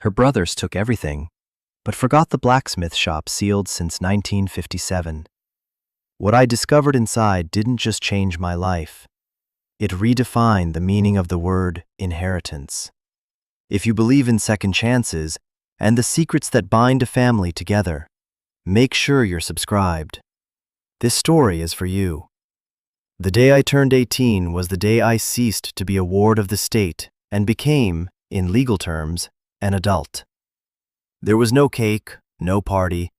Her brothers took everything, but forgot the blacksmith shop sealed since 1957. What I discovered inside didn't just change my life. It redefined the meaning of the word inheritance. If you believe in second chances and the secrets that bind a family together, make sure you're subscribed. This story is for you. The day I turned 18 was the day I ceased to be a ward of the state and became, in legal terms, an adult. There was no cake, no party,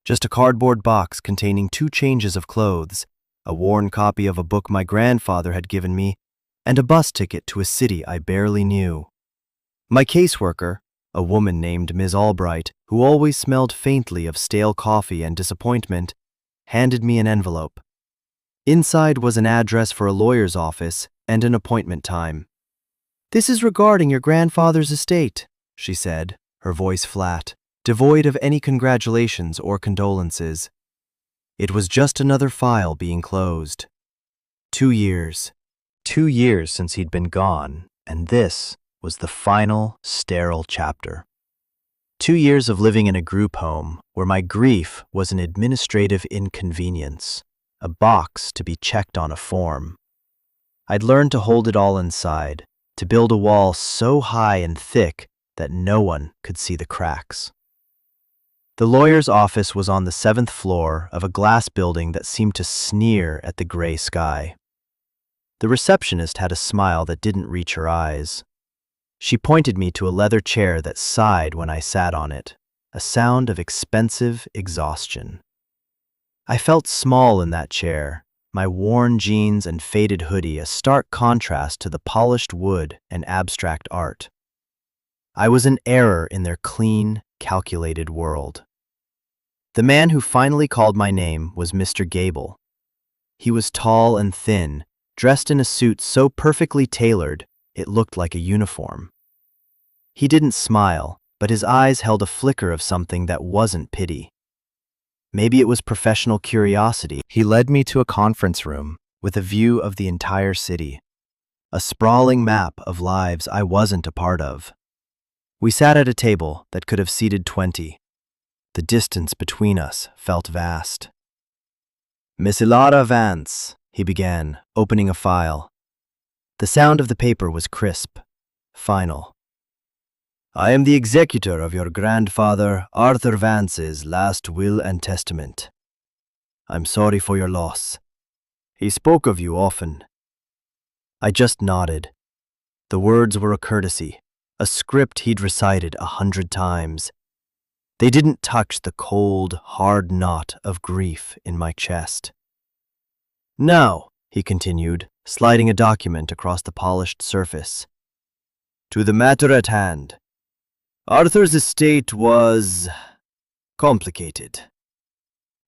just a cardboard box containing 2 changes of clothes, a worn copy of a book my grandfather had given me, and a bus ticket to a city I barely knew. My caseworker, a woman named Ms. Albright, who always smelled faintly of stale coffee and disappointment, handed me an envelope. Inside was an address for a lawyer's office and an appointment time. "This is regarding your grandfather's estate," she said, her voice flat, devoid of any congratulations or condolences. It was just another file being closed. 2 years. 2 years since he'd been gone, and this was the final, sterile chapter. 2 years of living in a group home where my grief was an administrative inconvenience, a box to be checked on a form. I'd learned to hold it all inside, to build a wall so high and thick that no one could see the cracks. The lawyer's office was on the 7th floor of a glass building that seemed to sneer at the gray sky. The receptionist had a smile that didn't reach her eyes. She pointed me to a leather chair that sighed when I sat on it, a sound of expensive exhaustion. I felt small in that chair, my worn jeans and faded hoodie a stark contrast to the polished wood and abstract art. I was an error in their clean, calculated world. The man who finally called my name was Mr. Gable. He was tall and thin, dressed in a suit so perfectly tailored it looked like a uniform. He didn't smile, but his eyes held a flicker of something that wasn't pity. Maybe it was professional curiosity. He led me to a conference room with a view of the entire city, a sprawling map of lives I wasn't a part of. We sat at a table that could have seated 20. The distance between us felt vast. "Miss Ilara Vance," he began, opening a file. The sound of the paper was crisp, final. "I am the executor of your grandfather, Arthur Vance's last will and testament. I'm sorry for your loss. He spoke of you often." I just nodded. The words were a courtesy, a script he'd recited 100 times. They didn't touch the cold, hard knot of grief in my chest. "Now," he continued, sliding a document across the polished surface, "to the matter at hand. Arthur's estate was complicated."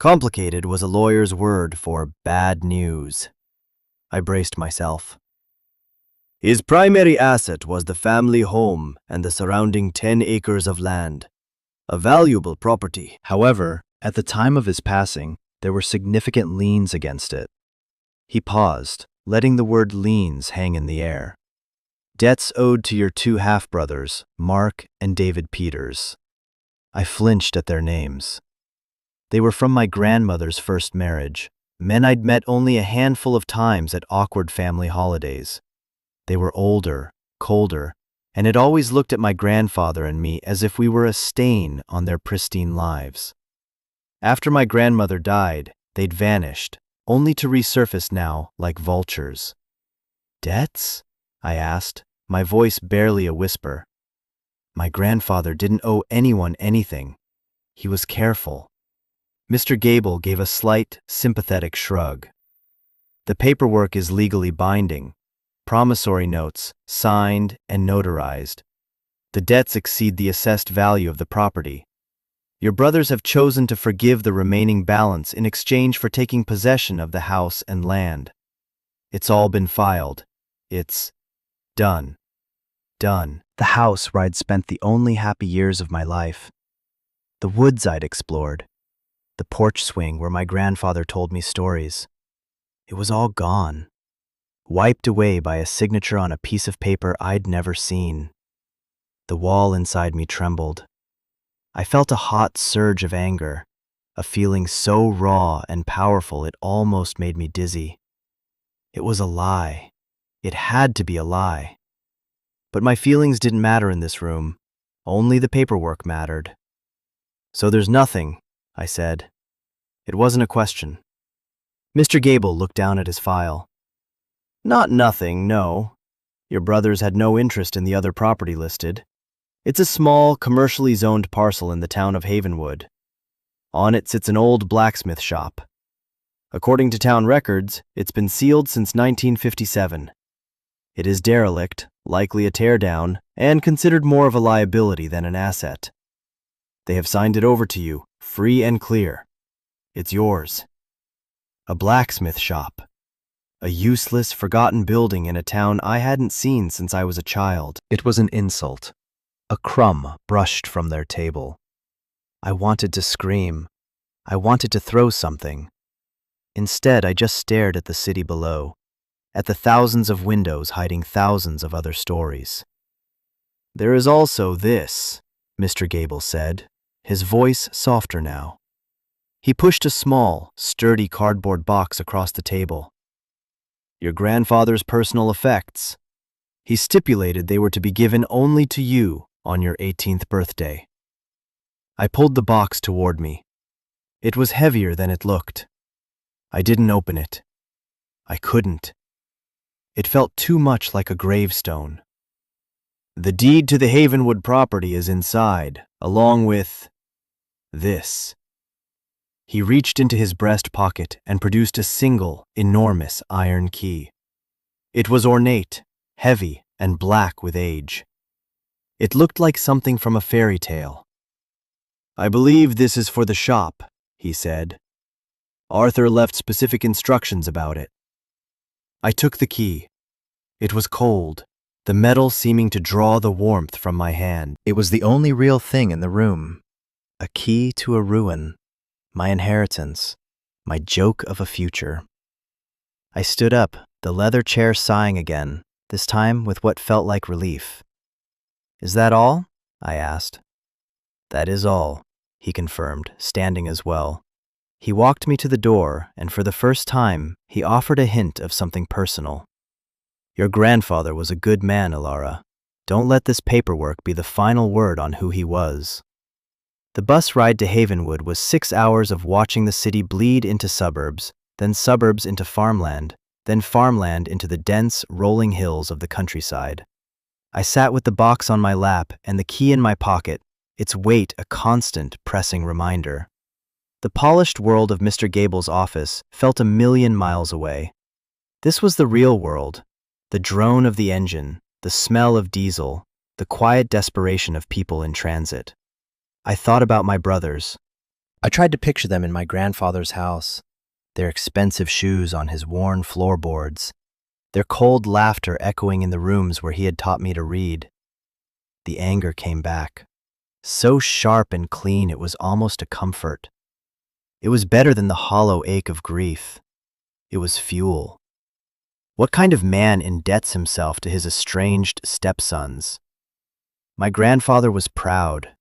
Complicated was a lawyer's word for bad news. I braced myself. "His primary asset was the family home and the surrounding 10 acres of land, a valuable property. However, at the time of his passing, there were significant liens against it." He paused, letting the word liens hang in the air. "Debts owed to your 2 half-brothers, Mark and David Peters." I flinched at their names. They were from my grandmother's first marriage, men I'd met only a handful of times at awkward family holidays. They were older, colder, and had always looked at my grandfather and me as if we were a stain on their pristine lives. After my grandmother died, they'd vanished, only to resurface now like vultures. "Debts?" I asked, my voice barely a whisper. My grandfather didn't owe anyone anything. He was careful. Mr. Gable gave a slight, sympathetic shrug. "The paperwork is legally binding. Promissory notes, signed and notarized. The debts exceed the assessed value of the property. Your brothers have chosen to forgive the remaining balance in exchange for taking possession of the house and land. It's all been filed. It's done. Done." The house where I'd spent the only happy years of my life. The woods I'd explored. The porch swing where my grandfather told me stories. It was all gone, wiped away by a signature on a piece of paper I'd never seen. The wall inside me trembled. I felt a hot surge of anger, a feeling so raw and powerful it almost made me dizzy. It was a lie. It had to be a lie. But my feelings didn't matter in this room. Only the paperwork mattered. "So there's nothing," I said. It wasn't a question. Mr. Gable looked down at his file. "Not nothing, no. Your brothers had no interest in the other property listed. It's a small, commercially zoned parcel in the town of Havenwood. On it sits an old blacksmith shop. According to town records, it's been sealed since 1957. It is derelict, likely a teardown, and considered more of a liability than an asset. They have signed it over to you, free and clear. It's yours." A blacksmith shop. A useless, forgotten building in a town I hadn't seen since I was a child. It was an insult. A crumb brushed from their table. I wanted to scream. I wanted to throw something. Instead, I just stared at the city below, at the thousands of windows hiding thousands of other stories. "There is also this," Mr. Gable said, his voice softer now. He pushed a small, sturdy cardboard box across the table. "Your grandfather's personal effects. He stipulated they were to be given only to you on your 18th birthday." I pulled the box toward me. It was heavier than it looked. I didn't open it. I couldn't. It felt too much like a gravestone. "The deed to the Havenwood property is inside, along with this." He reached into his breast pocket and produced a single, enormous iron key. It was ornate, heavy, and black with age. It looked like something from a fairy tale. "I believe this is for the shop," he said. "Arthur left specific instructions about it." I took the key. It was cold, the metal seeming to draw the warmth from my hand. It was the only real thing in the room. A key to a ruin. My inheritance. My joke of a future. I stood up, the leather chair sighing again, this time with what felt like relief. "Is that all?" I asked. "That is all," he confirmed, standing as well. He walked me to the door, and for the first time, he offered a hint of something personal. "Your grandfather was a good man, Alara. Don't let this paperwork be the final word on who he was." The bus ride to Havenwood was 6 hours of watching the city bleed into suburbs, then suburbs into farmland, then farmland into the dense, rolling hills of the countryside. I sat with the box on my lap and the key in my pocket, its weight a constant, pressing reminder. The polished world of Mr. Gable's office felt a million miles away. This was the real world, the drone of the engine, the smell of diesel, the quiet desperation of people in transit. I thought about my brothers. I tried to picture them in my grandfather's house, their expensive shoes on his worn floorboards, their cold laughter echoing in the rooms where he had taught me to read. The anger came back. So sharp and clean it was almost a comfort. It was better than the hollow ache of grief. It was fuel. What kind of man indebts himself to his estranged stepsons? My grandfather was proud.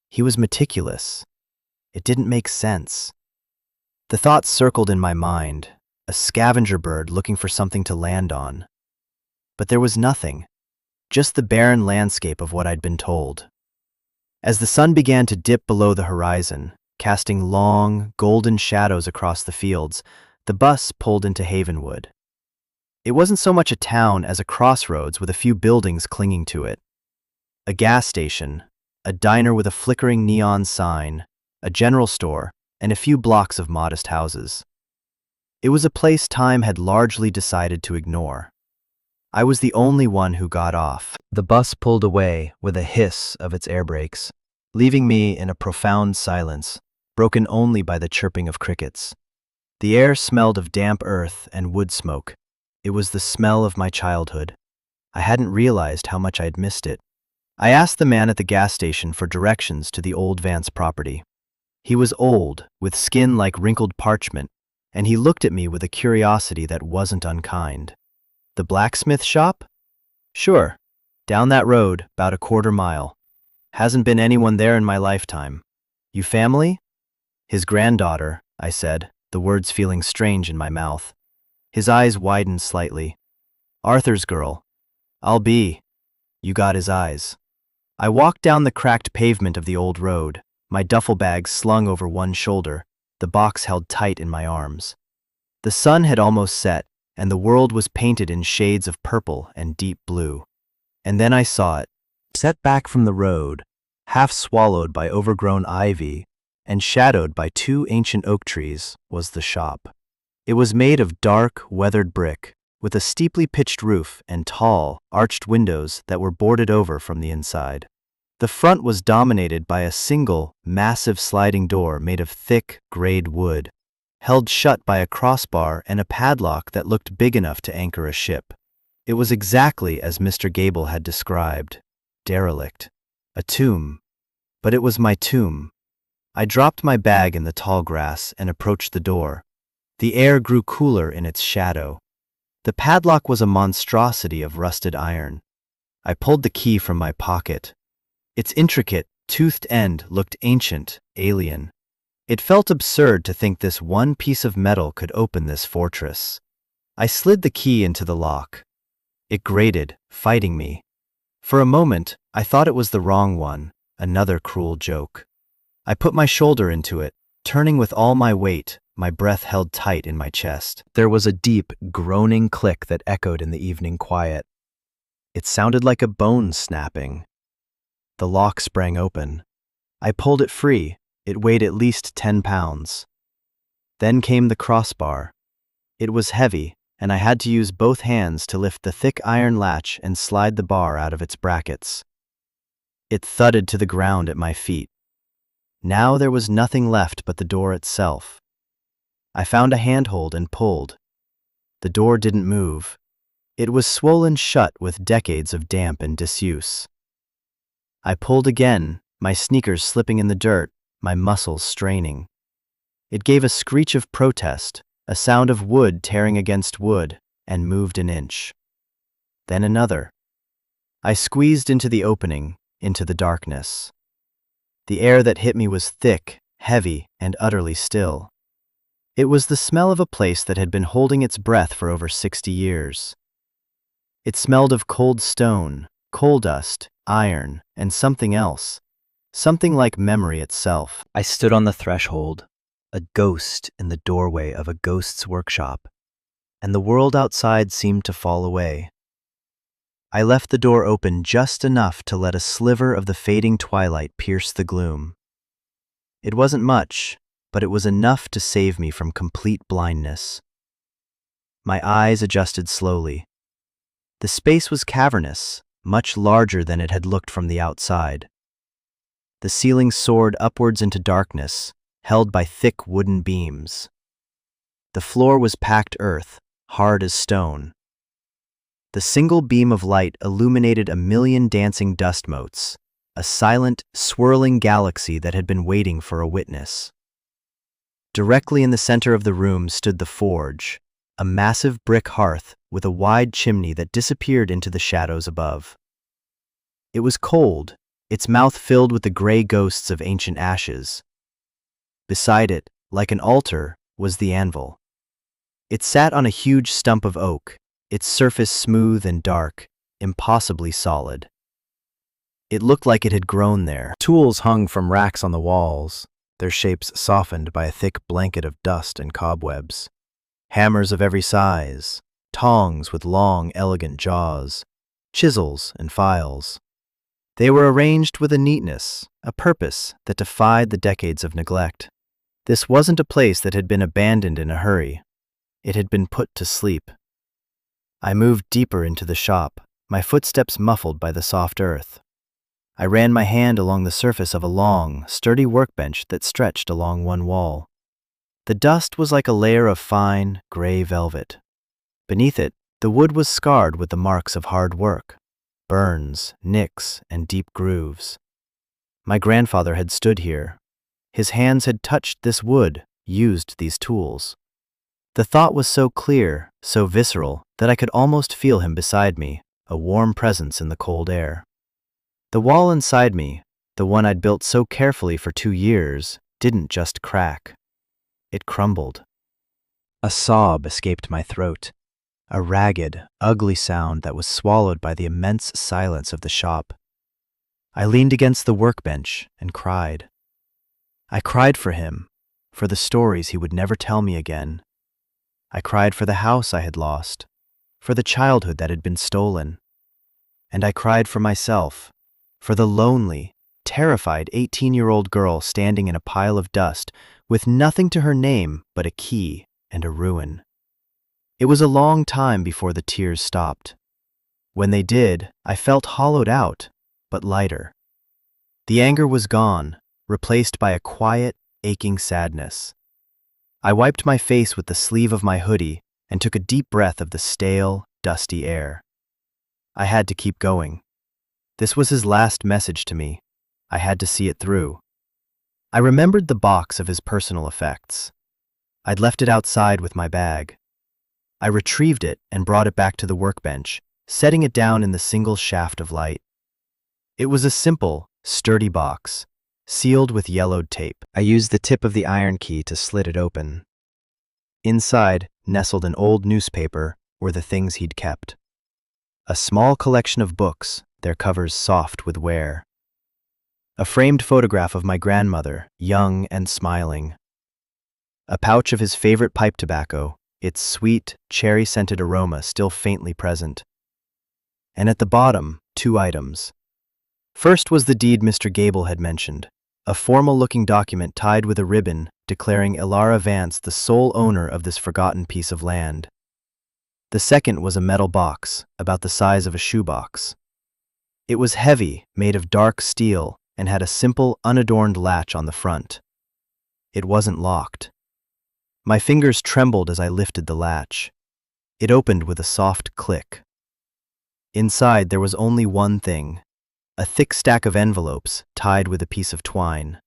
He was meticulous. It didn't make sense. The thought circled in my mind, a scavenger bird looking for something to land on. But there was nothing, just the barren landscape of what I'd been told. As the sun began to dip below the horizon, casting long, golden shadows across the fields, the bus pulled into Havenwood. It wasn't so much a town as a crossroads with a few buildings clinging to it. A gas station, a diner with a flickering neon sign, a general store, and a few blocks of modest houses. It was a place time had largely decided to ignore. I was the only one who got off. The bus pulled away with a hiss of its air brakes, leaving me in a profound silence, broken only by the chirping of crickets. The air smelled of damp earth and wood smoke. It was the smell of my childhood. I hadn't realized how much I'd missed it. I asked the man at the gas station for directions to the old Vance property. He was old, with skin like wrinkled parchment, and he looked at me with a curiosity that wasn't unkind. "The blacksmith shop?" "Sure. Down that road, about a quarter mile. Hasn't been anyone there in my lifetime. You family? His granddaughter, I said, the words feeling strange in my mouth. His eyes widened slightly. Arthur's girl. I'll be. You got his eyes. I walked down the cracked pavement of the old road, my duffel bag slung over one shoulder, the box held tight in my arms. The sun had almost set, and the world was painted in shades of purple and deep blue. And then I saw it. Set back from the road, half swallowed by overgrown ivy and shadowed by two ancient oak trees, was the shop. It was made of dark, weathered brick, with a steeply pitched roof and tall, arched windows that were boarded over from the inside. The front was dominated by a single, massive sliding door made of thick, grayed wood, held shut by a crossbar and a padlock that looked big enough to anchor a ship. It was exactly as Mr. Gable had described. Derelict. A tomb. But it was my tomb. I dropped my bag in the tall grass and approached the door. The air grew cooler in its shadow. The padlock was a monstrosity of rusted iron. I pulled the key from my pocket. Its intricate, toothed end looked ancient, alien. It felt absurd to think this one piece of metal could open this fortress. I slid the key into the lock. It grated, fighting me. For a moment, I thought it was the wrong one, another cruel joke. I put my shoulder into it, turning with all my weight, my breath held tight in my chest. There was a deep, groaning click that echoed in the evening quiet. It sounded like a bone snapping. The lock sprang open. I pulled it free. It weighed at least 10 pounds. Then came the crossbar. It was heavy, and I had to use both hands to lift the thick iron latch and slide the bar out of its brackets. It thudded to the ground at my feet. Now there was nothing left but the door itself. I found a handhold and pulled. The door didn't move. It was swollen shut with decades of damp and disuse. I pulled again, my sneakers slipping in the dirt, my muscles straining. It gave a screech of protest, a sound of wood tearing against wood, and moved an inch. Then another. I squeezed into the opening, into the darkness. The air that hit me was thick, heavy, and utterly still. It was the smell of a place that had been holding its breath for over 60 years. It smelled of cold stone, coal dust, iron, and something else, something like memory itself. I stood on the threshold, a ghost in the doorway of a ghost's workshop, and the world outside seemed to fall away. I left the door open just enough to let a sliver of the fading twilight pierce the gloom. It wasn't much, but it was enough to save me from complete blindness. My eyes adjusted slowly. The space was cavernous, much larger than it had looked from the outside. The ceiling soared upwards into darkness, held by thick wooden beams. The floor was packed earth, hard as stone. The single beam of light illuminated a million dancing dust motes, a silent, swirling galaxy that had been waiting for a witness. Directly in the center of the room stood the forge, a massive brick hearth with a wide chimney that disappeared into the shadows above. It was cold, its mouth filled with the gray ghosts of ancient ashes. Beside it, like an altar, was the anvil. It sat on a huge stump of oak, its surface smooth and dark, impossibly solid. It looked like it had grown there. Tools hung from racks on the walls, their shapes softened by a thick blanket of dust and cobwebs. Hammers of every size, tongs with long, elegant jaws, chisels and files. They were arranged with a neatness, a purpose that defied the decades of neglect. This wasn't a place that had been abandoned in a hurry. It had been put to sleep. I moved deeper into the shop, my footsteps muffled by the soft earth. I ran my hand along the surface of a long, sturdy workbench that stretched along one wall. The dust was like a layer of fine, gray velvet. Beneath it, the wood was scarred with the marks of hard work, burns, nicks, and deep grooves. My grandfather had stood here. His hands had touched this wood, used these tools. The thought was so clear, so visceral, that I could almost feel him beside me, a warm presence in the cold air. The wall inside me, the one I'd built so carefully for 2 years, didn't just crack. It crumbled. A sob escaped my throat, a ragged, ugly sound that was swallowed by the immense silence of the shop. I leaned against the workbench and cried. I cried for him, for the stories he would never tell me again. I cried for the house I had lost, for the childhood that had been stolen. And I cried for myself, for the lonely, terrified 18-year-old girl standing in a pile of dust with nothing to her name but a key and a ruin. It was a long time before the tears stopped. When they did, I felt hollowed out, but lighter. The anger was gone, replaced by a quiet, aching sadness. I wiped my face with the sleeve of my hoodie and took a deep breath of the stale, dusty air. I had to keep going. This was his last message to me. I had to see it through. I remembered the box of his personal effects. I'd left it outside with my bag. I retrieved it and brought it back to the workbench, setting it down in the single shaft of light. It was a simple, sturdy box, sealed with yellowed tape. I used the tip of the iron key to slit it open. Inside, nestled an old newspaper, were the things he'd kept. A small collection of books, their covers soft with wear. A framed photograph of my grandmother, young and smiling. A pouch of his favorite pipe tobacco, its sweet, cherry-scented aroma still faintly present. And at the bottom, 2 items. First was the deed Mr. Gable had mentioned, a formal-looking document tied with a ribbon declaring Elara Vance the sole owner of this forgotten piece of land. The second was a metal box, about the size of a shoebox. It was heavy, made of dark steel, and had a simple, unadorned latch on the front. It wasn't locked. My fingers trembled as I lifted the latch. It opened with a soft click. Inside there was only one thing, a thick stack of envelopes tied with a piece of twine.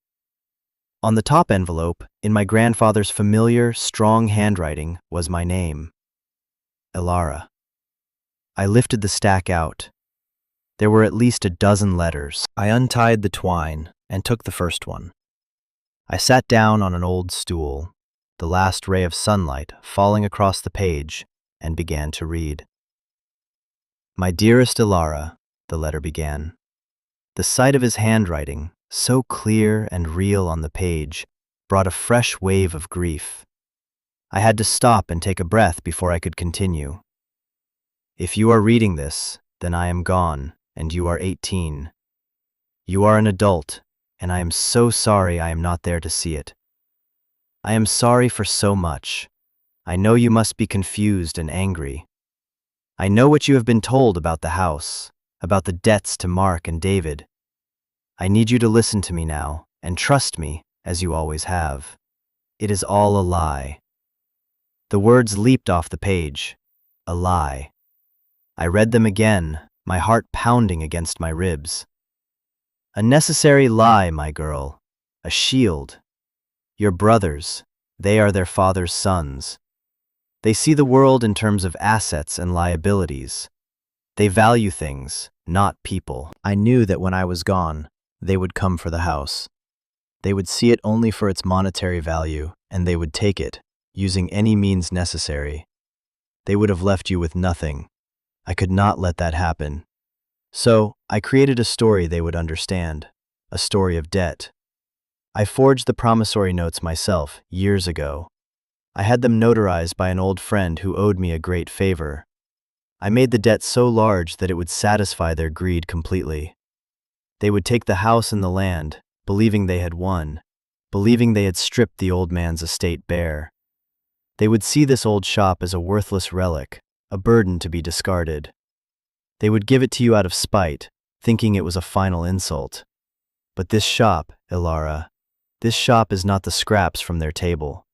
On the top envelope, in my grandfather's familiar, strong handwriting, was my name. Elara. I lifted the stack out. There were at least a dozen letters. I untied the twine and took the first one. I sat down on an old stool, the last ray of sunlight falling across the page, and began to read. My dearest Elara, the letter began. The sight of his handwriting, so clear and real on the page, brought a fresh wave of grief. I had to stop and take a breath before I could continue. If you are reading this, then I am gone, and you are 18. You are an adult, and I am so sorry I am not there to see it. I am sorry for so much. I know you must be confused and angry. I know what you have been told about the house, about the debts to Mark and David. I need you to listen to me now, and trust me, as you always have. It is all a lie. The words leaped off the page. A lie. I read them again, my heart pounding against my ribs. A necessary lie, my girl. A shield. Your brothers, they are their father's sons. They see the world in terms of assets and liabilities. They value things, not people. I knew that when I was gone, they would come for the house. They would see it only for its monetary value, and they would take it, using any means necessary. They would have left you with nothing. I could not let that happen. So, I created a story they would understand, a story of debt. I forged the promissory notes myself, years ago. I had them notarized by an old friend who owed me a great favor. I made the debt so large that it would satisfy their greed completely. They would take the house and the land, believing they had won, believing they had stripped the old man's estate bare. They would see this old shop as a worthless relic, a burden to be discarded. They would give it to you out of spite, thinking it was a final insult. But this shop, Elara, this shop is not the scraps from their table.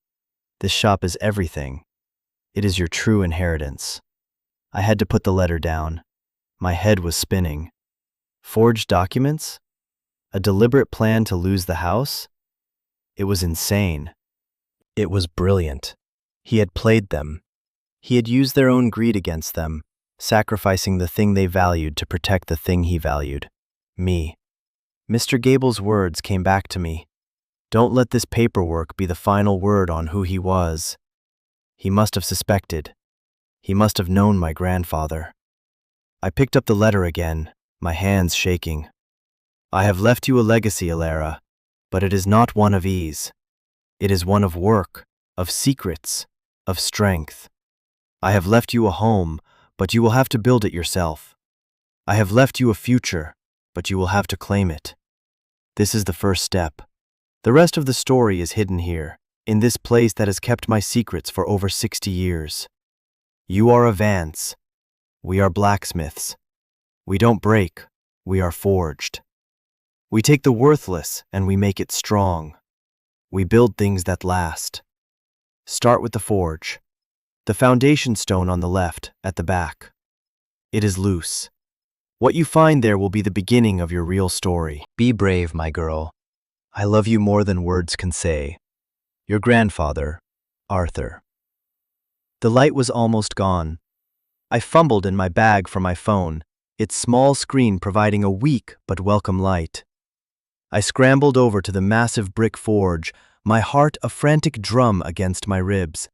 This shop is everything. It is your true inheritance. I had to put the letter down. My head was spinning. Forged documents? A deliberate plan to lose the house? It was insane. It was brilliant. He had played them. He had used their own greed against them, sacrificing the thing they valued to protect the thing he valued, me. Mr. Gable's words came back to me. Don't let this paperwork be the final word on who he was. He must have suspected. He must have known my grandfather. I picked up the letter again, my hands shaking. I have left you a legacy, Alara, but it is not one of ease. It is one of work, of secrets, of strength. I have left you a home, but you will have to build it yourself. I have left you a future, but you will have to claim it. This is the first step. The rest of the story is hidden here, in this place that has kept my secrets for over 60 years. You are a Vance. We are blacksmiths. We don't break, we are forged. We take the worthless and we make it strong. We build things that last. Start with the forge. The foundation stone on the left, at the back. It is loose. What you find there will be the beginning of your real story. Be brave, my girl. I love you more than words can say. Your grandfather, Arthur. The light was almost gone. I fumbled in my bag for my phone, its small screen providing a weak but welcome light. I scrambled over to the massive brick forge, my heart a frantic drum against my ribs.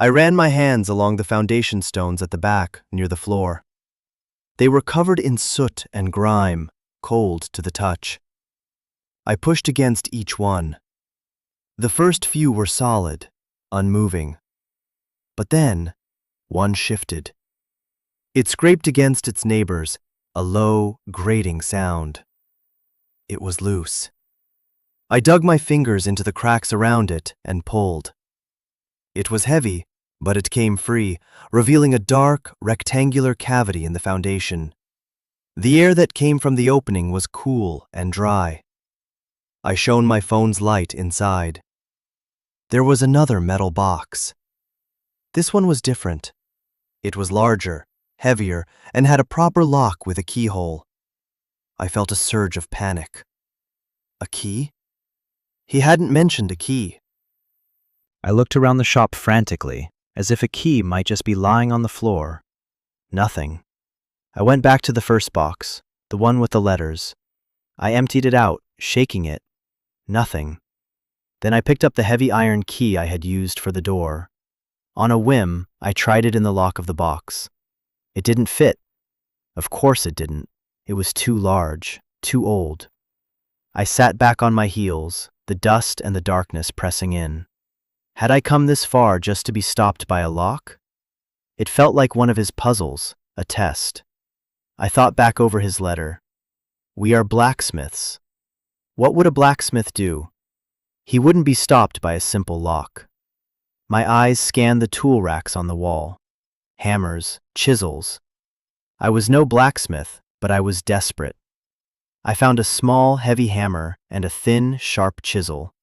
I ran my hands along the foundation stones at the back, near the floor. They were covered in soot and grime, cold to the touch. I pushed against each one. The first few were solid, unmoving. But then, one shifted. It scraped against its neighbors, a low, grating sound. It was loose. I dug my fingers into the cracks around it and pulled. It was heavy, but it came free, revealing a dark, rectangular cavity in the foundation. The air that came from the opening was cool and dry. I shone my phone's light inside. There was another metal box. This one was different. It was larger, heavier, and had a proper lock with a keyhole. I felt a surge of panic. A key? He hadn't mentioned a key. I looked around the shop frantically, as if a key might just be lying on the floor. Nothing. I went back to the first box, the one with the letters. I emptied it out, shaking it. Nothing. Then I picked up the heavy iron key I had used for the door. On a whim, I tried it in the lock of the box. It didn't fit. Of course it didn't. It was too large, too old. I sat back on my heels, the dust and the darkness pressing in. Had I come this far just to be stopped by a lock? It felt like one of his puzzles, a test. I thought back over his letter. We are blacksmiths. What would a blacksmith do? He wouldn't be stopped by a simple lock. My eyes scanned the tool racks on the wall. Hammers, chisels. I was no blacksmith, but I was desperate. I found a small, heavy hammer and a thin, sharp chisel.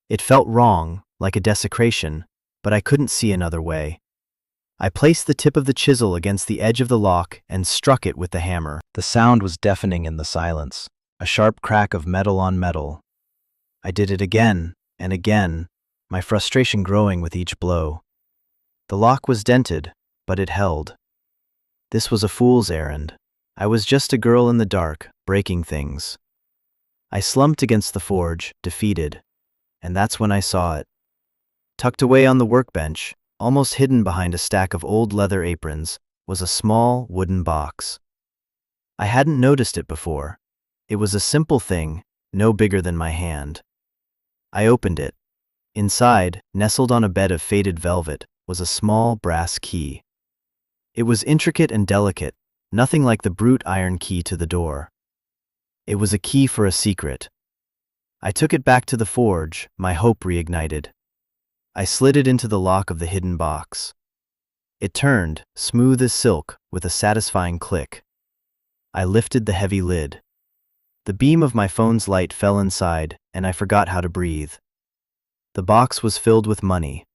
It felt wrong, like a desecration, but I couldn't see another way. I placed the tip of the chisel against the edge of the lock and struck it with the hammer. The sound was deafening in the silence, a sharp crack of metal on metal. I did it again and again, my frustration growing with each blow. The lock was dented, but it held. This was a fool's errand. I was just a girl in the dark, breaking things. I slumped against the forge, defeated, and that's when I saw it. Tucked away on the workbench, almost hidden behind a stack of old leather aprons, was a small wooden box. I hadn't noticed it before. It was a simple thing, no bigger than my hand. I opened it. Inside, nestled on a bed of faded velvet, was a small brass key. It was intricate and delicate, nothing like the brute iron key to the door. It was a key for a secret. I took it back to the forge, my hope reignited. I slid it into the lock of the hidden box. It turned, smooth as silk, with a satisfying click. I lifted the heavy lid. The beam of my phone's light fell inside, and I forgot how to breathe. The box was filled with money.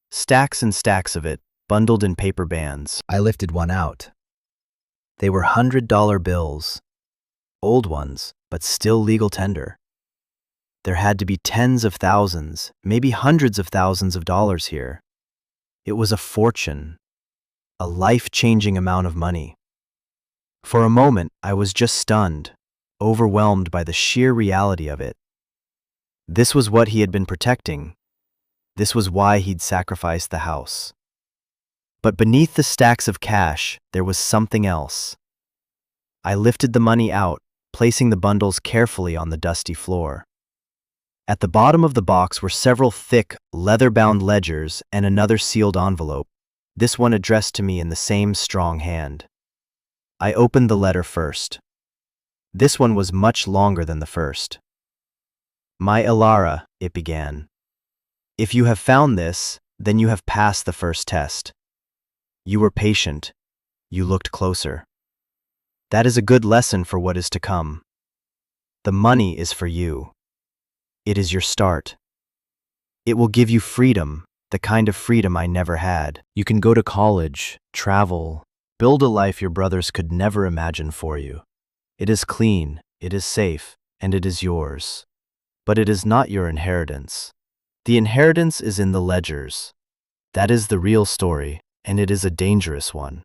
Stacks and stacks of it, bundled in paper bands. I lifted one out. They were $100 bills. Old ones, but still legal tender. There had to be tens of thousands, maybe hundreds of thousands of dollars here. It was a fortune. a life-changing amount of money. For a moment, I was just stunned, overwhelmed by the sheer reality of it. This was what he had been protecting. This was why he'd sacrificed the house. But beneath the stacks of cash, there was something else. I lifted the money out, placing the bundles carefully on the dusty floor. At the bottom of the box were several thick, leather-bound ledgers and another sealed envelope, this one addressed to me in the same strong hand. I opened the letter first. This one was much longer than the first. "My Ilara," it began. "If you have found this, then you have passed the first test. You were patient. You looked closer. That is a good lesson for what is to come. The money is for you. It is your start. It will give you freedom, the kind of freedom I never had. You can go to college, travel, build a life your brothers could never imagine for you. It is clean, it is safe, and it is yours. But it is not your inheritance. The inheritance is in the ledgers. That is the real story, and it is a dangerous one.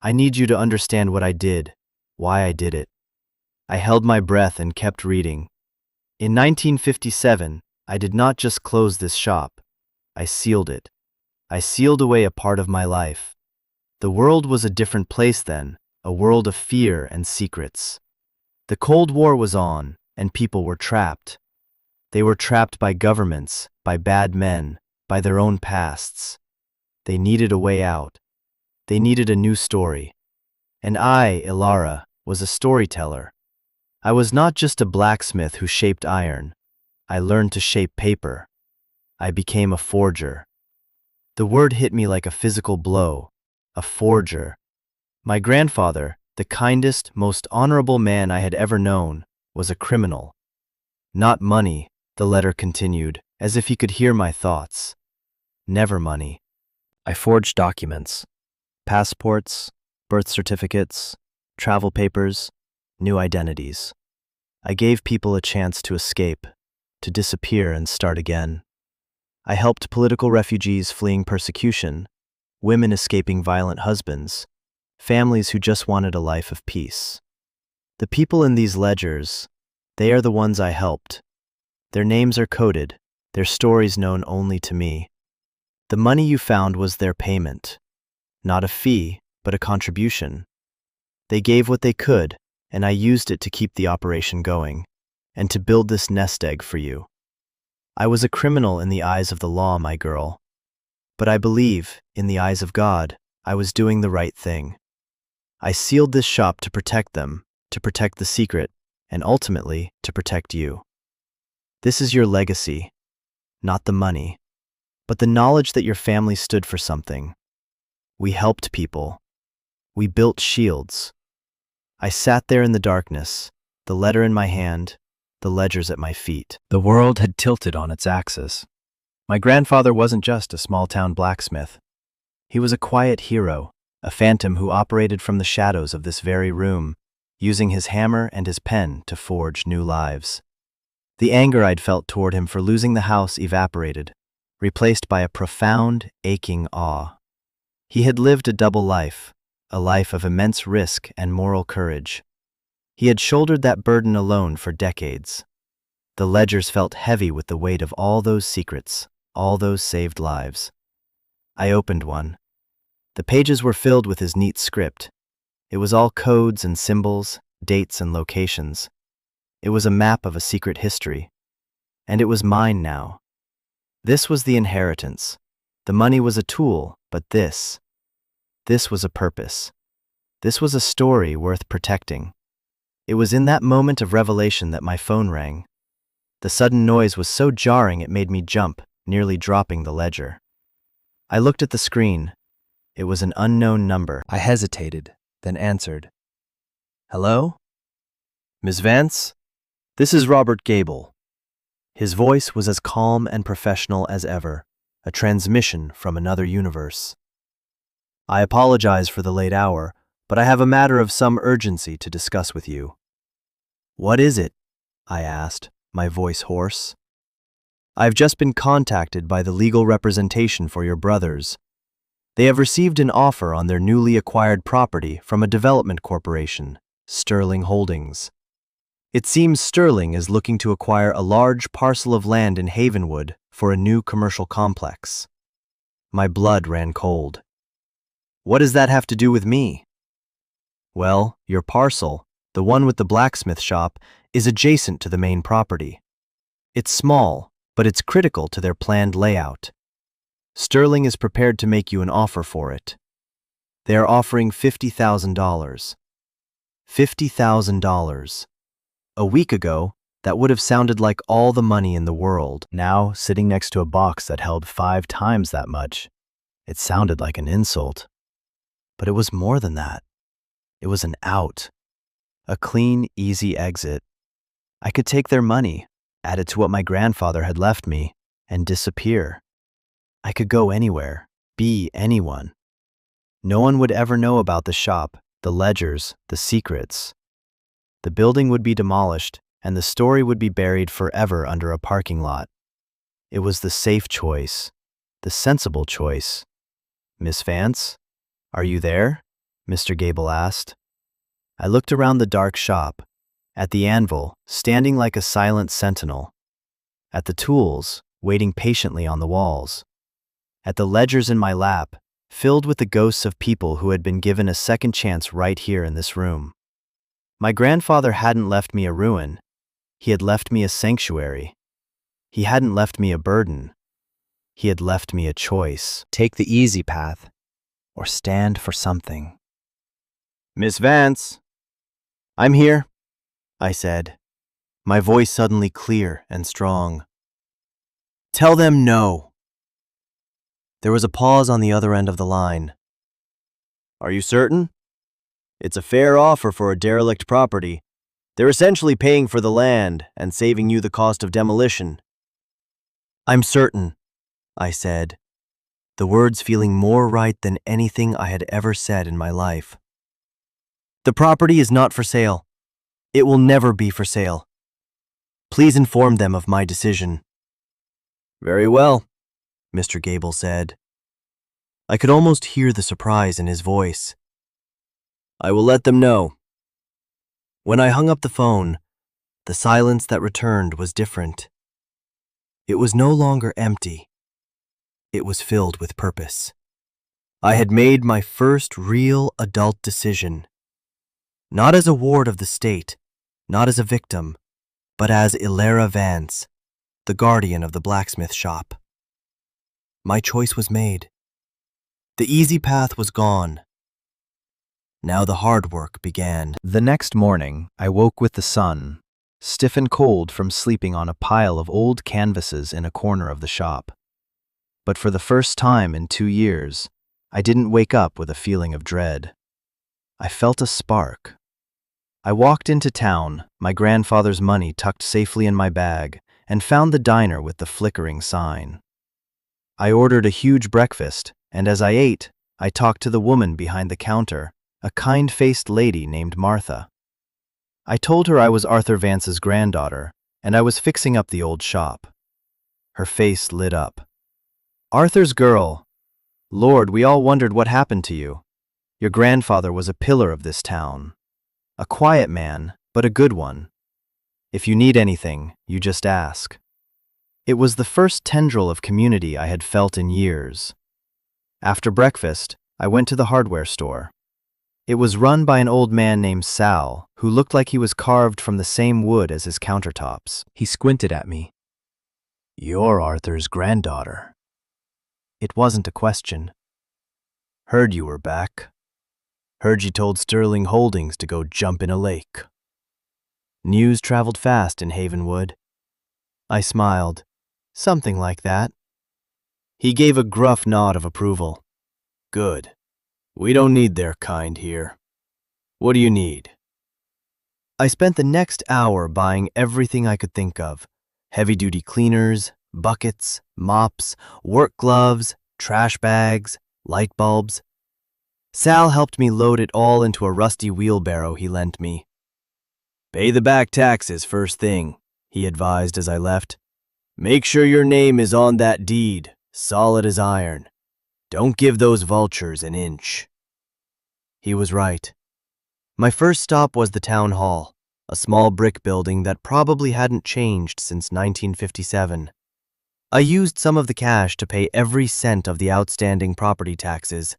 I need you to understand what I did, why I did it." I held my breath and kept reading. "In 1957, I did not just close this shop. I sealed it. I sealed away a part of my life. The world was a different place then, a world of fear and secrets. The Cold War was on, and people were trapped. They were trapped by governments, by bad men, by their own pasts. They needed a way out. They needed a new story. And I, Ilara, was a storyteller. I was not just a blacksmith who shaped iron. I learned to shape paper. I became a forger." The word hit me like a physical blow. A forger. My grandfather, the kindest, most honorable man I had ever known, was a criminal. "Not money," the letter continued, as if he could hear my thoughts. "Never money. I forged documents. Passports, birth certificates, travel papers, new identities. I gave people a chance to escape, to disappear and start again. I helped political refugees fleeing persecution, women escaping violent husbands, families who just wanted a life of peace. The people in these ledgers, they are the ones I helped. Their names are coded, their stories known only to me. The money you found was their payment. Not a fee, but a contribution. They gave what they could, and I used it to keep the operation going, and to build this nest egg for you. I was a criminal in the eyes of the law, my girl. But I believe, in the eyes of God, I was doing the right thing. I sealed this shop to protect them, to protect the secret, and ultimately, to protect you. This is your legacy, not the money, but the knowledge that your family stood for something. We helped people. We built shields. I sat there in the darkness, the letter in my hand, the ledgers at my feet. The world had tilted on its axis. My grandfather wasn't just a small-town blacksmith. He was a quiet hero, a phantom who operated from the shadows of this very room, using his hammer and his pen to forge new lives. The anger I'd felt toward him for losing the house evaporated, replaced by a profound, aching awe. He had lived a double life, a life of immense risk and moral courage. He had shouldered that burden alone for decades. The ledgers felt heavy with the weight of all those secrets, all those saved lives. I opened one. The pages were filled with his neat script. It was all codes and symbols, dates and locations. It was a map of a secret history. And it was mine now. This was the inheritance. The money was a tool, but this was a purpose. This was a story worth protecting. It was in that moment of revelation that my phone rang. The sudden noise was so jarring it made me jump, nearly dropping the ledger. I looked at the screen. It was an unknown number. I hesitated, then answered. "Hello? Miss Vance? This is Robert Gable." His voice was as calm and professional as ever, a transmission from another universe. "I apologize for the late hour, but I have a matter of some urgency to discuss with you." "What is it?" I asked, my voice hoarse. "I've just been contacted by the legal representation for your brothers. They have received an offer on their newly acquired property from a development corporation, Sterling Holdings. It seems Sterling is looking to acquire a large parcel of land in Havenwood for a new commercial complex. My blood ran cold. What does that have to do with me? Well, your parcel, the one with the blacksmith shop, is adjacent to the main property. It's small, but it's critical to their planned layout. Sterling is prepared to make you an offer for it. They are offering $50,000. $50,000. A week ago, that would have sounded like all the money in the world. Now, sitting next to a box that held 5 times that much, it sounded like an insult. But it was more than that. It was an out. A clean, easy exit. I could take their money, add it to what my grandfather had left me, and disappear. I could go anywhere, be anyone. No one would ever know about the shop, the ledgers, the secrets. The building would be demolished, and the story would be buried forever under a parking lot. It was the safe choice, the sensible choice. Miss Vance, are you there? Mr. Gable asked. I looked around the dark shop, at the anvil, standing like a silent sentinel, at the tools, waiting patiently on the walls, at the ledgers in my lap, filled with the ghosts of people who had been given a second chance right here in this room. My grandfather hadn't left me a ruin. He had left me a sanctuary. He hadn't left me a burden. He had left me a choice. Take the easy path, or stand for something. Miss Vance, I'm here, I said, my voice suddenly clear and strong. Tell them no. There was a pause on the other end of the line. Are you certain? It's a fair offer for a derelict property. They're essentially paying for the land and saving you the cost of demolition. I'm certain, I said, the words feeling more right than anything I had ever said in my life. The property is not for sale. It will never be for sale. Please inform them of my decision. Very well, Mr. Gable said. I could almost hear the surprise in his voice. I will let them know. When I hung up the phone, the silence that returned was different. It was no longer empty. It was filled with purpose. I had made my first real adult decision. Not as a ward of the state, not as a victim, but as Ilera Vance, the guardian of the blacksmith shop. My choice was made. The easy path was gone. Now the hard work began. The next morning, I woke with the sun, stiff and cold from sleeping on a pile of old canvases in a corner of the shop. But for the first time in 2 years, I didn't wake up with a feeling of dread. I felt a spark. I walked into town, my grandfather's money tucked safely in my bag, and found the diner with the flickering sign. I ordered a huge breakfast, and as I ate, I talked to the woman behind the counter, a kind-faced lady named Martha. I told her I was Arthur Vance's granddaughter, and I was fixing up the old shop. Her face lit up. Arthur's girl. Lord, we all wondered what happened to you. Your grandfather was a pillar of this town. A quiet man, but a good one. If you need anything, you just ask. It was the first tendril of community I had felt in years. After breakfast, I went to the hardware store. It was run by an old man named Sal, who looked like he was carved from the same wood as his countertops. He squinted at me. You're Arthur's granddaughter. It wasn't a question. Heard you were back. Heard you told Sterling Holdings to go jump in a lake. News traveled fast in Havenwood. I smiled. Something like that. He gave a gruff nod of approval. Good. We don't need their kind here. What do you need? I spent the next hour buying everything I could think of. Heavy-duty cleaners, buckets, mops, work gloves, trash bags, light bulbs. Sal helped me load it all into a rusty wheelbarrow he lent me. Pay the back taxes first thing, he advised as I left. Make sure your name is on that deed, solid as iron. Don't give those vultures an inch. He was right. My first stop was the town hall, a small brick building that probably hadn't changed since 1957. I used some of the cash to pay every cent of the outstanding property taxes.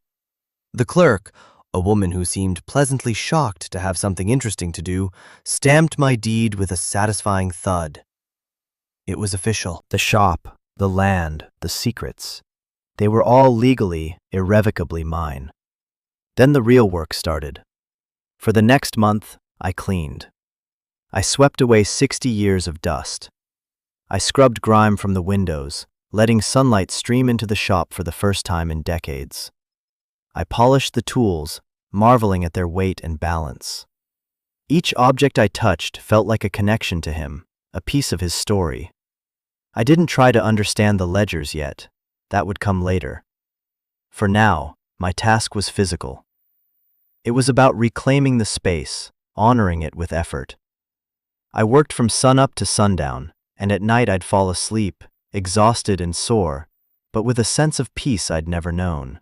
The clerk, a woman who seemed pleasantly shocked to have something interesting to do, stamped my deed with a satisfying thud. It was official. The shop, the land, the secrets. They were all legally, irrevocably mine. Then the real work started. For the next month, I cleaned. I swept away 60 years of dust. I scrubbed grime from the windows, letting sunlight stream into the shop for the first time in decades. I polished the tools, marveling at their weight and balance. Each object I touched felt like a connection to him, a piece of his story. I didn't try to understand the ledgers yet. That would come later. For now, my task was physical. It was about reclaiming the space, honoring it with effort. I worked from sunup to sundown, and at night I'd fall asleep, exhausted and sore, but with a sense of peace I'd never known.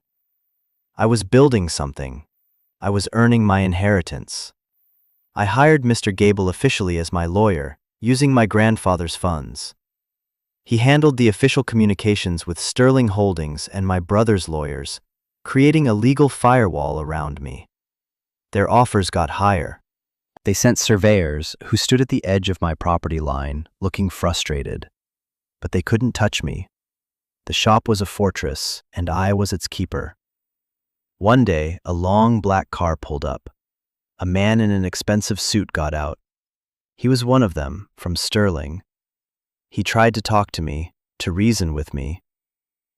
I was building something. I was earning my inheritance. I hired Mr. Gable officially as my lawyer, using my grandfather's funds. He handled the official communications with Sterling Holdings and my brother's lawyers, creating a legal firewall around me. Their offers got higher. They sent surveyors who stood at the edge of my property line, looking frustrated. But they couldn't touch me. The shop was a fortress, and I was its keeper. One day, a long black car pulled up. A man in an expensive suit got out. He was one of them, from Sterling. He tried to talk to me, to reason with me.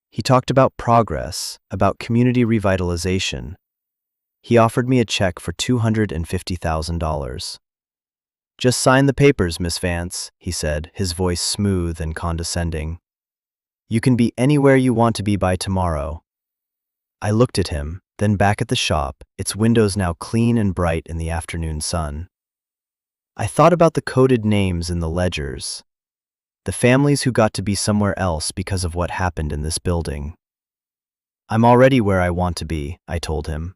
He talked about progress, about community revitalization. He offered me a check for $250,000. "Just sign the papers, Miss Vance," he said, his voice smooth and condescending. "You can be anywhere you want to be by tomorrow." I looked at him, then back at the shop, its windows now clean and bright in the afternoon sun. I thought about the coded names in the ledgers, the families who got to be somewhere else because of what happened in this building. "I'm already where I want to be," I told him.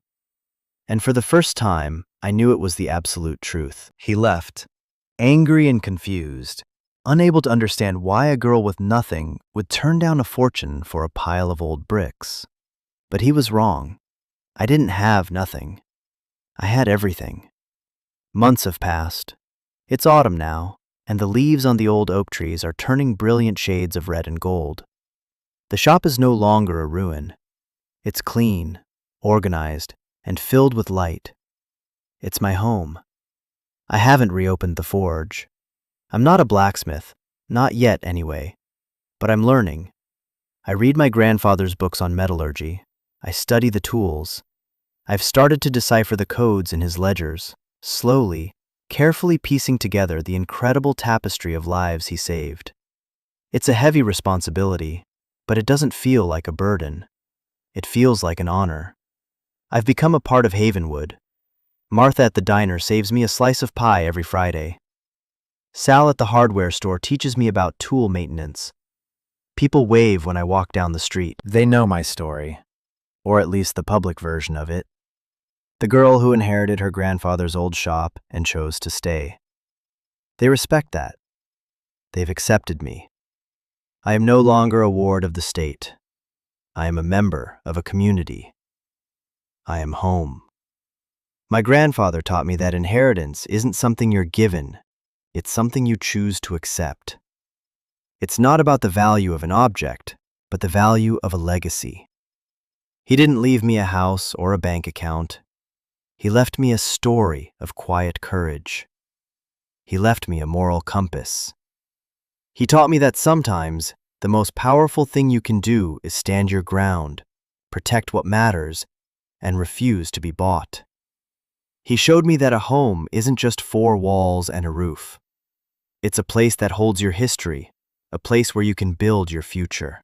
And for the first time, I knew it was the absolute truth. He left, angry and confused, unable to understand why a girl with nothing would turn down a fortune for a pile of old bricks. But he was wrong. I didn't have nothing. I had everything. Months have passed. It's autumn now, and the leaves on the old oak trees are turning brilliant shades of red and gold. The shop is no longer a ruin. It's clean, organized, and filled with light. It's my home. I haven't reopened the forge. I'm not a blacksmith, not yet anyway, but I'm learning. I read my grandfather's books on metallurgy. I study the tools. I've started to decipher the codes in his ledgers, slowly, carefully piecing together the incredible tapestry of lives he saved. It's a heavy responsibility, but it doesn't feel like a burden. It feels like an honor. I've become a part of Havenwood. Martha at the diner saves me a slice of pie every Friday. Sal at the hardware store teaches me about tool maintenance. People wave when I walk down the street. They know my story, or at least the public version of it. The girl who inherited her grandfather's old shop and chose to stay. They respect that. They've accepted me. I am no longer a ward of the state. I am a member of a community. I am home. My grandfather taught me that inheritance isn't something you're given, it's something you choose to accept. It's not about the value of an object, but the value of a legacy. He didn't leave me a house or a bank account. He left me a story of quiet courage. He left me a moral compass. He taught me that sometimes the most powerful thing you can do is stand your ground, protect what matters, and refuse to be bought. He showed me that a home isn't just four walls and a roof. It's a place that holds your history, a place where you can build your future.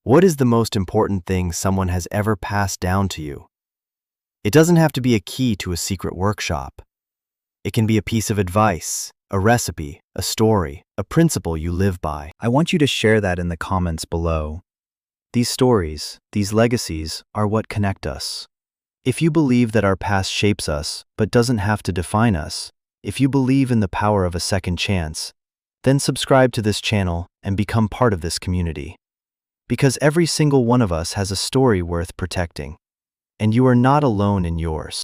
What is the most important thing someone has ever passed down to you? It doesn't have to be a key to a secret workshop. It can be a piece of advice, a recipe, a story, a principle you live by. I want you to share that in the comments below. These stories, these legacies, are what connect us. If you believe that our past shapes us, but doesn't have to define us, if you believe in the power of a second chance, then subscribe to this channel and become part of this community. Because every single one of us has a story worth protecting, and you are not alone in yours.